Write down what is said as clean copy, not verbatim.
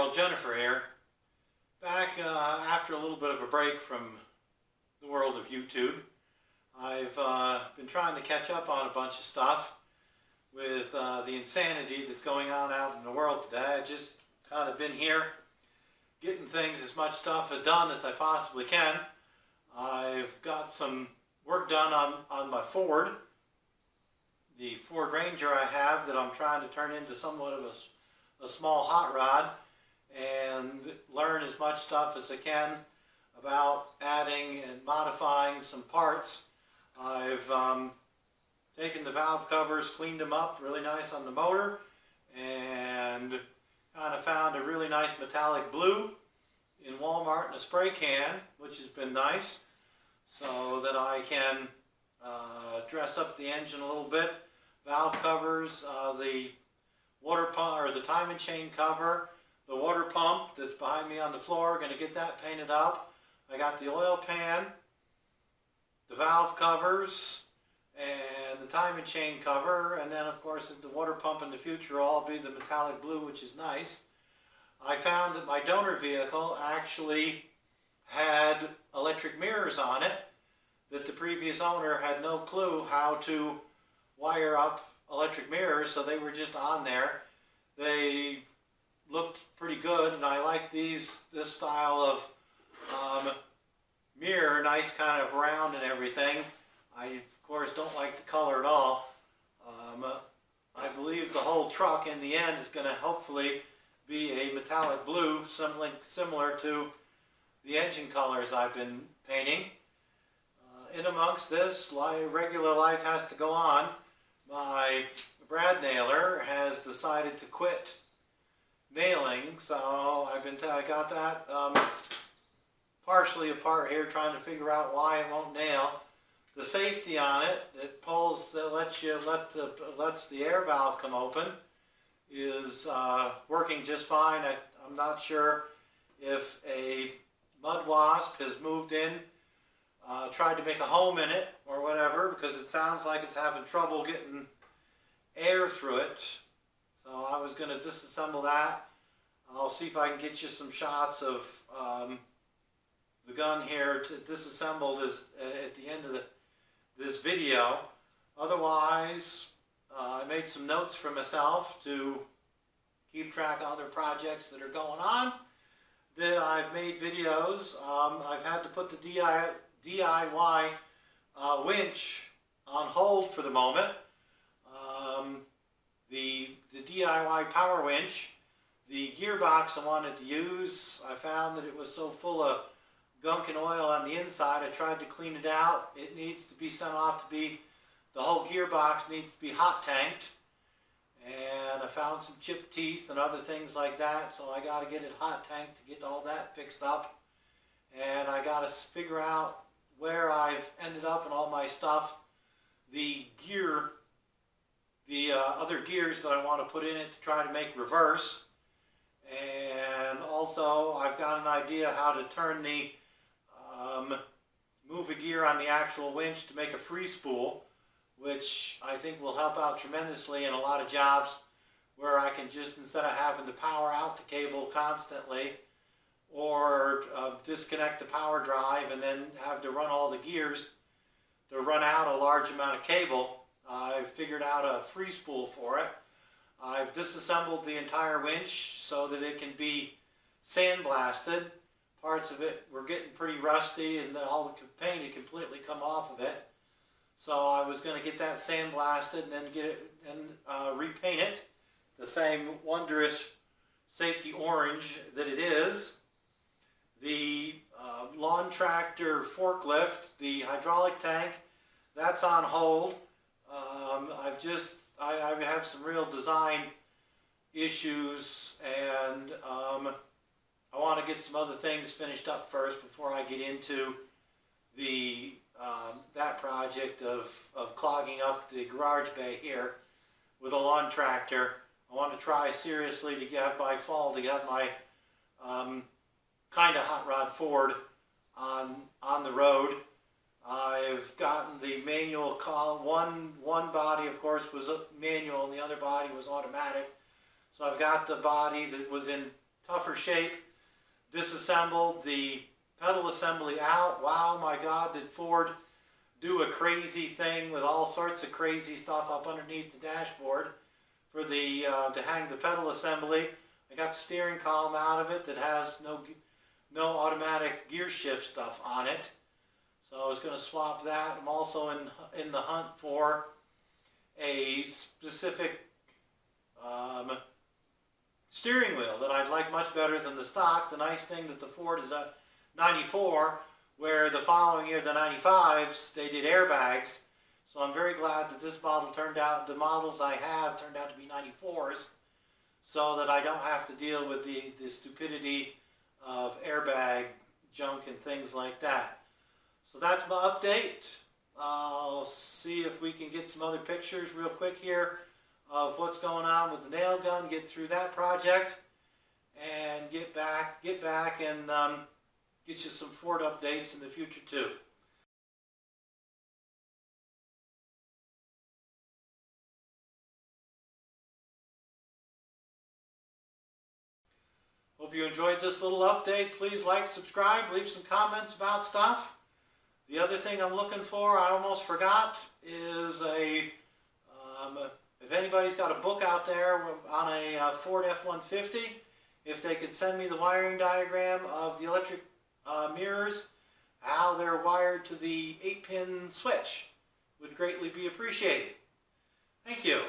world, Jennifer here. Back after a little bit of a break from the world of YouTube, I've been trying to catch up on a bunch of stuff with the insanity that's going on out in the world today. I've just kind of been here getting things, as much stuff done as I possibly can. I've got some work done on my Ford, the Ford Ranger I have that I'm trying to turn into somewhat of a small hot rod, and learn as much stuff as I can about adding and modifying some parts. I've taken the valve covers, cleaned them up really nice on the motor, and kind of found a really nice metallic blue in Walmart in a spray can, which has been nice, so that I can dress up the engine a little bit. Valve covers, the water pump, or the timing chain cover, the water pump that's behind me on the floor, going to get that painted up. I got the oil pan, the valve covers, and the timing chain cover, and then of course the water pump in the future will all be the metallic blue, which is nice. I found that my donor vehicle actually had electric mirrors on it, that the previous owner had no clue how to wire up electric mirrors, so they were just on there. They looked pretty good, and I like this style of mirror, nice kind of round and everything. I of course don't like the color at all. I believe the whole truck in the end is going to hopefully be a metallic blue, something similar to the engine colors I've been painting. In amongst this, regular life has to go on. My brad nailer has decided to quit nailing, so I got that partially apart here, trying to figure out why it won't nail. The safety on it, it pulls, that lets the air valve come open, is working just fine. I'm not sure if a mud wasp has moved in, tried to make a home in it or whatever, because it sounds like it's having trouble getting air through it. So I was going to disassemble that. I'll see if I can get you some shots of the gun here disassembled at the end of this video. Otherwise, I made some notes for myself to keep track of other projects that are going on. Then I've made videos. I've had to put the DIY winch on hold for the moment. The DIY power winch, the gearbox I wanted to use, I found that it was so full of gunk and oil on the inside. I tried to clean it out. It needs to be sent off to be, the whole gearbox needs to be hot tanked. And I found some chipped teeth and other things like that, so I got to get it hot tanked to get all that fixed up. And I got to figure out where I've ended up in all my stuff. The gear, the other gears that I want to put in it to try to make reverse. And also I've got an idea how to turn the, move a gear on the actual winch to make a free spool, which I think will help out tremendously in a lot of jobs where I can just, instead of having to power out the cable constantly, or disconnect the power drive and then have to run all the gears to run out a large amount of cable, I've figured out a free spool for it. I've disassembled the entire winch so that it can be sandblasted. Parts of it were getting pretty rusty, and all the paint had completely come off of it. So I was going to get that sandblasted and then get it and repaint it the same wondrous safety orange that it is. The lawn tractor forklift, the hydraulic tank, that's on hold. I have some real design issues, and I want to get some other things finished up first before I get into the that project of clogging up the garage bay here with a lawn tractor. I want to try seriously to get by fall to get my kind of hot rod Ford on the road. I've gotten the manual call. One body, of course, was manual, and the other body was automatic. So I've got the body that was in tougher shape. Disassembled the pedal assembly out. Wow, my God, did Ford do a crazy thing with all sorts of crazy stuff up underneath the dashboard for the to hang the pedal assembly. I got the steering column out of it that has no automatic gear shift stuff on it. So I was going to swap that. I'm also in the hunt for a specific steering wheel that I'd like much better than the stock. The nice thing that the Ford is a 94, where the following year, the 95s, they did airbags. So I'm very glad that this model turned out, the models I have turned out to be 94s, so that I don't have to deal with the stupidity of airbag junk and things like that. So that's my update. I'll see if we can get some other pictures real quick here of what's going on with the nail gun, get through that project, and get back and get you some Ford updates in the future too. Hope you enjoyed this little update. Please like, subscribe, leave some comments about stuff. The other thing I'm looking for, I almost forgot, is if anybody's got a book out there on a Ford F-150, if they could send me the wiring diagram of the electric mirrors, how they're wired to the 8-pin switch, would greatly be appreciated. Thank you.